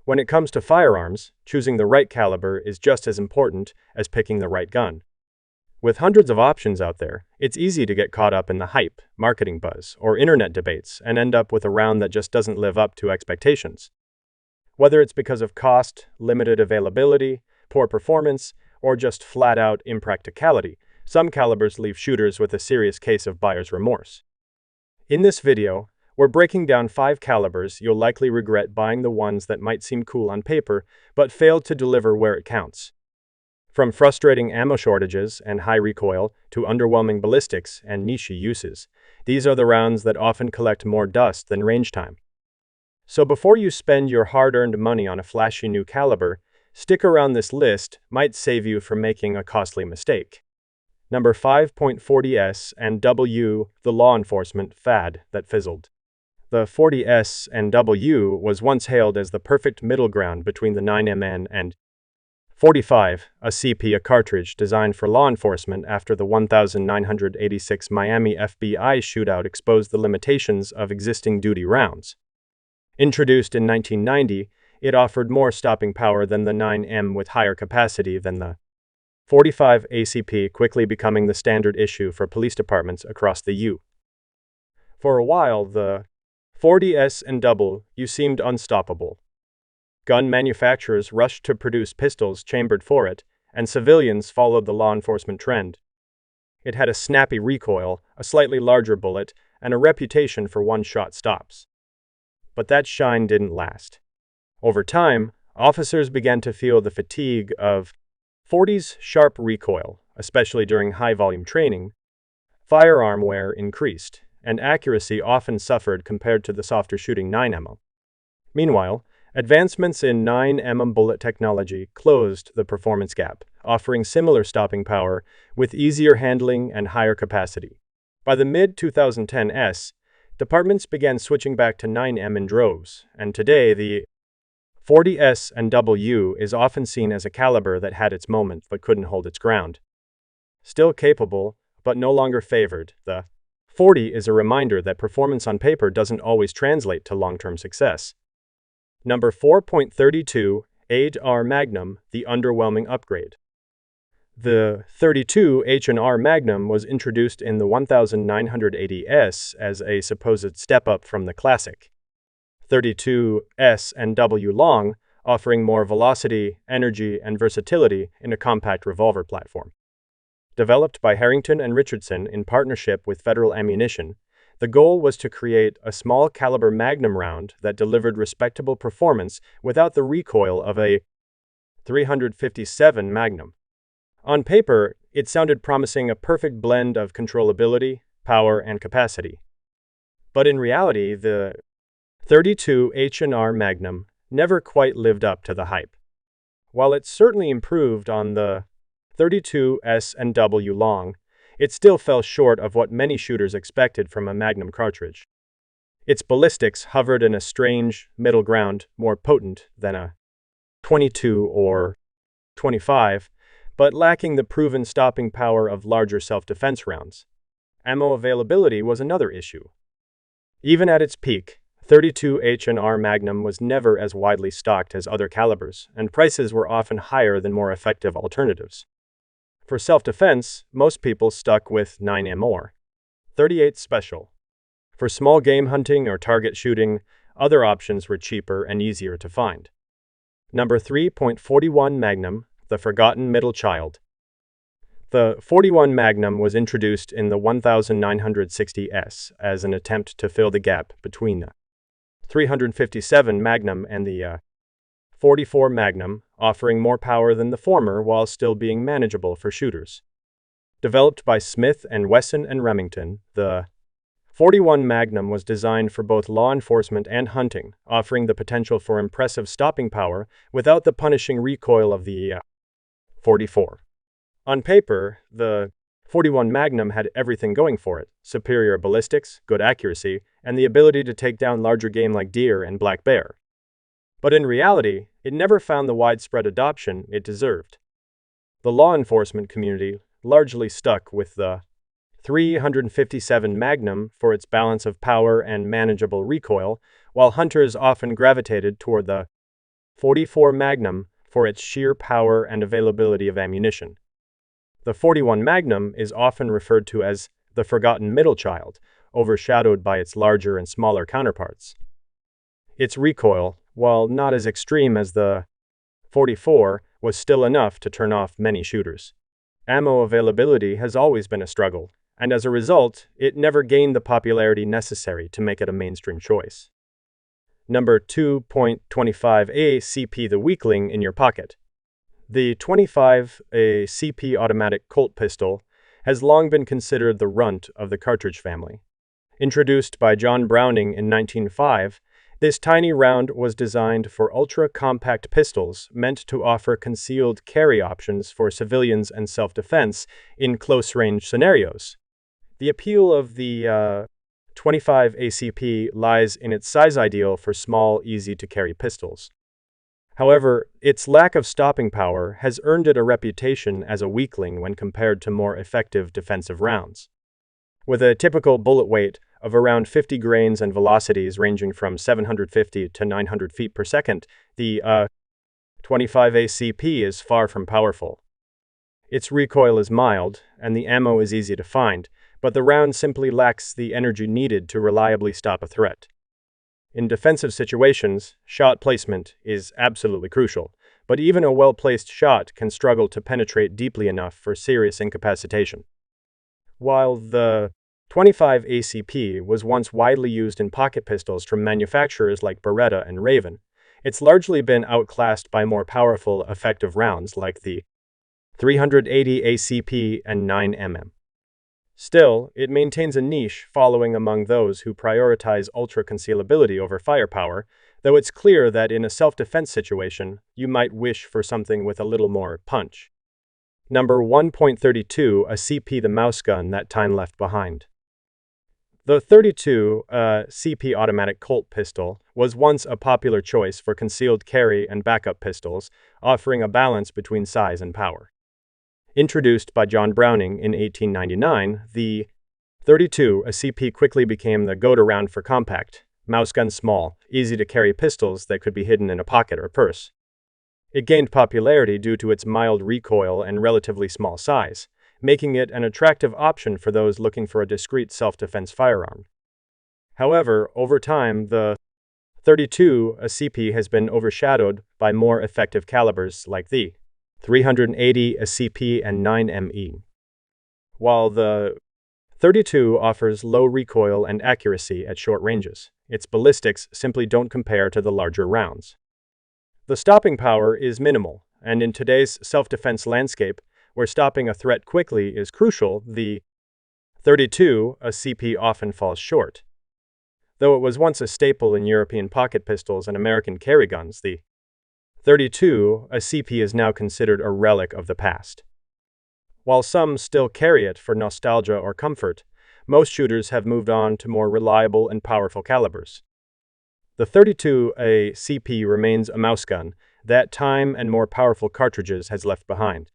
When it comes to firearms, choosing the right caliber is just as important as picking the right gun. With hundreds of options out there, it's easy to get caught up in the hype, marketing buzz, or internet debates and end up with a round that just doesn't live up to expectations. Whether it's because of cost, limited availability, poor performance, or just flat-out impracticality, some calibers leave shooters with a serious case of buyer's remorse. In this video, we're breaking down 5 calibers you'll likely regret buying, the ones that might seem cool on paper but failed to deliver where it counts. From frustrating ammo shortages and high recoil to underwhelming ballistics and niche uses, these are the rounds that often collect more dust than range time. So before you spend your hard-earned money on a flashy new caliber, stick around. This list might save you from making a costly mistake. Number 5. .40s and W, the law enforcement fad that fizzled. The .40s and W was once hailed as the perfect middle ground between the 9mm and .45, a sepia cartridge designed for law enforcement after the 1986 Miami FBI shootout exposed the limitations of existing duty rounds. Introduced in 1990, it offered more stopping power than the 9mm with higher capacity than the .45 ACP, quickly becoming the standard issue for police departments across the U.S. For a while, the .40s and W seemed unstoppable. Gun manufacturers rushed to produce pistols chambered for it, and civilians followed the law enforcement trend. It had a snappy recoil, a slightly larger bullet, and a reputation for one-shot stops. But that shine didn't last. Over time, officers began to feel the fatigue of .40's sharp recoil, especially during high-volume training. Firearm wear increased, and accuracy often suffered compared to the softer shooting 9mm. Meanwhile, advancements in 9mm bullet technology closed the performance gap, offering similar stopping power with easier handling and higher capacity. By the mid-2010s, departments began switching back to 9mm in droves, and today the .40s and W is often seen as a caliber that had its moment but couldn't hold its ground. Still capable, but no longer favored, the .40 is a reminder that performance on paper doesn't always translate to long-term success. Number 4. .32 H&R Magnum, the underwhelming upgrade. The .32 H&R Magnum was introduced in the 1980s as a supposed step-up from the classic .32s and W long, offering more velocity, energy, and versatility in a compact revolver platform. Developed by Harrington and Richardson in partnership with Federal Ammunition, the goal was to create a small caliber Magnum round that delivered respectable performance without the recoil of a .357 Magnum. On paper, it sounded promising, a perfect blend of controllability, power, and capacity. But in reality, the .32 H&R Magnum never quite lived up to the hype. While it certainly improved on the .32s and W long, it still fell short of what many shooters expected from a Magnum cartridge. Its ballistics hovered in a strange middle ground, more potent than a .22 or .25, but lacking the proven stopping power of larger self-defense rounds. Ammo availability was another issue. Even at its peak, .32 H&R Magnum was never as widely stocked as other calibers, and prices were often higher than more effective alternatives. For self-defense, most people stuck with 9mm or .38 Special. For small game hunting or target shooting, other options were cheaper and easier to find. Number 3. .41 Magnum, the forgotten middle child. The .41 Magnum was introduced in the 1960s as an attempt to fill the gap between the .357 Magnum and the .44 Magnum, offering more power than the former while still being manageable for shooters. Developed by Smith & Wesson and Remington, the .41 Magnum was designed for both law enforcement and hunting, offering the potential for impressive stopping power without the punishing recoil of the .44. On paper, the .41 Magnum had everything going for it: superior ballistics, good accuracy, and the ability to take down larger game like deer and black bear. But in reality, it never found the widespread adoption it deserved. The law enforcement community largely stuck with the .357 Magnum for its balance of power and manageable recoil, while hunters often gravitated toward the .44 Magnum for its sheer power and availability of ammunition. The .41 Magnum is often referred to as the forgotten middle child, overshadowed by its larger and smaller counterparts. Its recoil, while not as extreme as the .44, was still enough to turn off many shooters. Ammo availability has always been a struggle, and as a result, it never gained the popularity necessary to make it a mainstream choice. Number 2.25 CP, the weakling in your pocket. The 25 CP automatic Colt pistol has long been considered the runt of the cartridge family. Introduced by John Browning in 1905, this tiny round was designed for ultra-compact pistols meant to offer concealed carry options for civilians and self-defense in close-range scenarios. The appeal of the 25 ACP lies in its size ideal for small, easy-to-carry pistols. However, its lack of stopping power has earned it a reputation as a weakling when compared to more effective defensive rounds. With a typical bullet weight of around 50 grains and velocities ranging from 750 to 900 feet per second, the 25 ACP is far from powerful. Its recoil is mild, and the ammo is easy to find, but the round simply lacks the energy needed to reliably stop a threat. In defensive situations, shot placement is absolutely crucial, but even a well-placed shot can struggle to penetrate deeply enough for serious incapacitation. While the 25 ACP was once widely used in pocket pistols from manufacturers like Beretta and Raven, it's largely been outclassed by more powerful, effective rounds like the 380 ACP and 9mm. Still, it maintains a niche following among those who prioritize ultra-concealability over firepower, though it's clear that in a self-defense situation, you might wish for something with a little more punch. Number 1.32 A CP, the mouse gun that time left behind. The .32 CP automatic Colt pistol was once a popular choice for concealed carry and backup pistols, offering a balance between size and power. Introduced by John Browning in 1899, the .32 CP quickly became the go-to round for compact, mouse-gun small, easy-to-carry pistols that could be hidden in a pocket or purse. It gained popularity due to its mild recoil and relatively small size, making it an attractive option for those looking for a discreet self-defense firearm. However, over time, the .32 CP has been overshadowed by more effective calibers like the 380 CP and 9ME. While the .32 offers low recoil and accuracy at short ranges, its ballistics simply don't compare to the larger rounds. The stopping power is minimal, and in today's self-defense landscape, where stopping a threat quickly is crucial, the .32 CP often falls short. Though it was once a staple in European pocket pistols and American carry guns, the .32 CP is now considered a relic of the past. While some still carry it for nostalgia or comfort, most shooters have moved on to more reliable and powerful calibers. The .32 CP remains a mouse gun that time and more powerful cartridges has left behind.